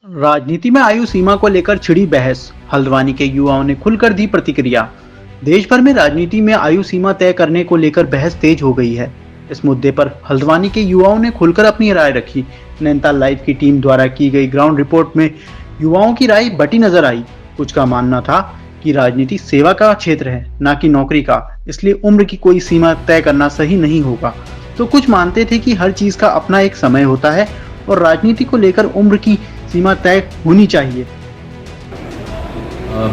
राजनीति में आयु सीमा को लेकर छिड़ी बहस। हल्द्वानी के युवाओं ने खुलकर दी प्रतिक्रिया। देश भर में राजनीति में आयु सीमा तय करने को लेकर बहस तेज हो गई है। इस मुद्दे पर हल्द्वानी के युवाओं ने खुलकर अपनी राय रखी। नैनीताल लाइव की टीम द्वारा की गई ग्राउंड रिपोर्ट में युवाओं की राय बटी नजर आई। कुछ का मानना था कि राजनीति सेवा का क्षेत्र है, न कि नौकरी का, इसलिए उम्र की कोई सीमा तय करना सही नहीं होगा। तो कुछ मानते थे कि हर चीज का अपना एक समय होता है और राजनीति को लेकर उम्र की सीमा तय होनी चाहिए।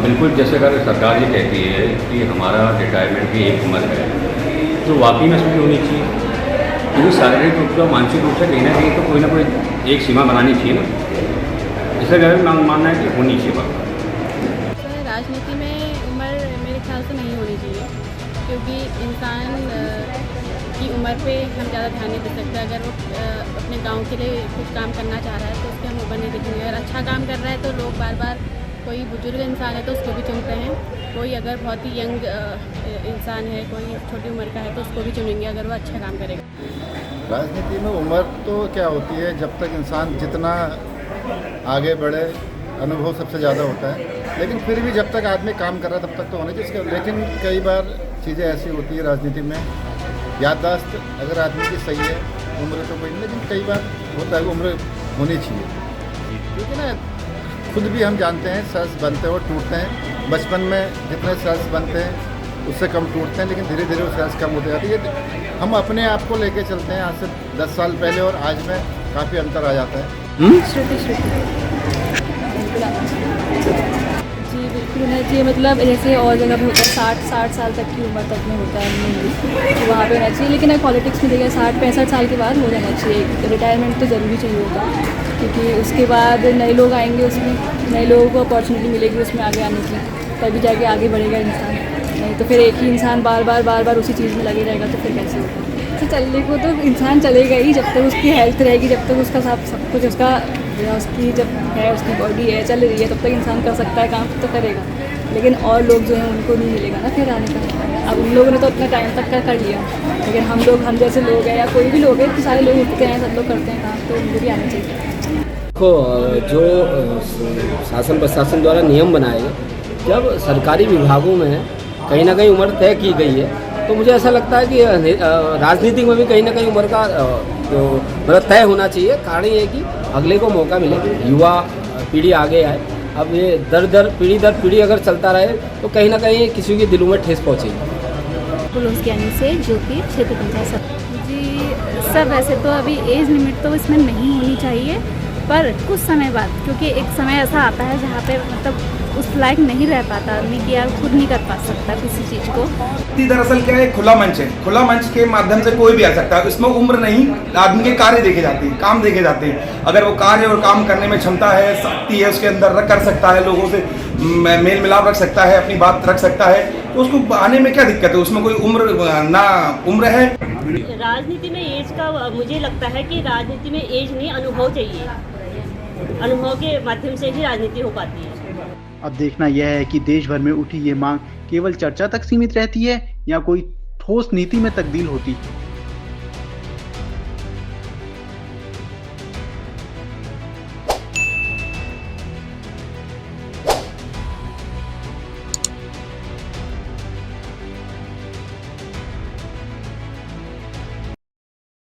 बिल्कुल, जैसे अगर सरकार ये कहती है कि हमारा रिटायरमेंट की एक उम्र है, तो वाकई में इसमें होनी चाहिए, क्योंकि शारीरिक रूप से और मानसिक रूप से कहीं ना कोई एक सीमा बनानी चाहिए ना। इसलिए मेरा मानना है कि होनी चाहिए बात। राजनीति में उम्र मेरे ख्याल से नहीं होनी चाहिए, क्योंकि इंसान की उम्र पे हम ज़्यादा ध्यान नहीं दे सकते। अगर वो अपने गांव के लिए कुछ काम करना चाह रहा है तो उसकी हम उम्र नहीं देखेंगे। अगर अच्छा काम कर रहा है तो लोग बार बार, कोई बुजुर्ग इंसान है तो उसको भी चुनते हैं, कोई अगर बहुत ही यंग इंसान है, कोई छोटी उम्र का है तो उसको भी चुनेंगे अगर वो अच्छा काम करेगा। राजनीति में उम्र तो क्या होती है, जब तक इंसान जितना आगे बढ़े अनुभव सबसे ज़्यादा होता है, लेकिन फिर भी जब तक आदमी काम कर रहा है तब तक तो होना चाहिए। लेकिन कई बार चीज़ें ऐसी होती है राजनीति में, याददाश्त अगर आदमी की सही है, उम्र तो कोई नहीं, लेकिन कई बार होता है कि उम्र होनी चाहिए। क्योंकि ना खुद भी हम जानते हैं सेल्स बनते हैं और टूटते हैं। बचपन में जितने सेल्स बनते हैं उससे कम टूटते हैं, लेकिन धीरे धीरे वो सेल्स कम होते जाती है। हम अपने आप को लेके चलते हैं, आज से 10 साल पहले और आज में काफ़ी अंतर आ जाता है। श्रुति जी बिल्कुल होना चाहिए। मतलब जैसे और जगह भी होता है 60 साल तक की उम्र तक में होता है, तो वहाँ पे होना चाहिए। लेकिन पॉलिटिक्स में देखिए 60-65 साल के बाद हो जाना चाहिए। रिटायरमेंट तो ज़रूरी चाहिए होगा, क्योंकि उसके बाद नए लोग आएंगे, उसमें नए लोगों को अपॉर्चुनिटी मिलेगी उसमें आगे आने की, तभी जाके आगे बढ़ेगा इंसान। नहीं तो फिर एक ही इंसान बार बार उसी चीज़ में लगे रहेगा तो फिर कैसे होगा। तो चलने को तो इंसान चलेगा ही जब तक उसकी हेल्थ रहेगी, जब तक उसका सब कुछ उसका उसकी जब है, उसकी बॉडी है, चल रही है, तब तक इंसान कर सकता है काम तो करेगा। लेकिन और लोग जो हैं उनको नहीं मिलेगा ना फिर आने का। अब उन लोगों ने तो अपना टाइम तक का कर लिया, लेकिन हम जैसे लोग हैं या कोई भी लोग हैं, तो सारे लोग उठते हैं, सब लोग करते हैं काम, तो उनको भी आना चाहिए। देखो, जो शासन प्रशासन द्वारा नियम बनाए, जब सरकारी विभागों में कहीं ना कहीं उम्र तय की गई है, तो मुझे ऐसा लगता है कि राजनीति में भी कहीं ना कहीं उम्र का मतलब तय होना चाहिए। कारण ये है कि अगले को मौका मिले, युवा पीढ़ी आगे आए। अब ये दर पीढ़ी अगर चलता रहे तो कहीं ना कहीं किसी के दिलों में ठेस पहुँचेगी। पुलिस ज्ञानी से जो कि क्षेत्र पंचायत जी सब, वैसे तो अभी एज लिमिट तो इसमें नहीं होनी चाहिए, पर कुछ समय बाद, क्योंकि एक समय ऐसा आता है जहाँ पे मतलब उस लायक नहीं रह पाता आदमी कि यार खुद नहीं कर पा सकता किसी चीज़ को। दरअसल क्या है, खुला मंच है, खुला मंच के माध्यम से कोई भी आ सकता है। इसमें उम्र नहीं, आदमी के कार्य देखे जाते हैं, काम देखे जाते हैं। अगर वो कार्य और काम करने में क्षमता है, शक्ति है उसके अंदर, कर सकता है, लोगों से मेल मिलाप रख सकता है, अपनी बात रख सकता है, तो उसको आने में क्या दिक्कत है। उसमें कोई उम्र है। राजनीति में एज का मुझे लगता है कि राजनीति में एज नहीं, अनुभव चाहिए। अनुभव के माध्यम से ही राजनीति हो पाती है। अब देखना यह है कि देश भर में उठी ये मांग केवल चर्चा तक सीमित रहती है या कोई ठोस नीति में तब्दील होती है।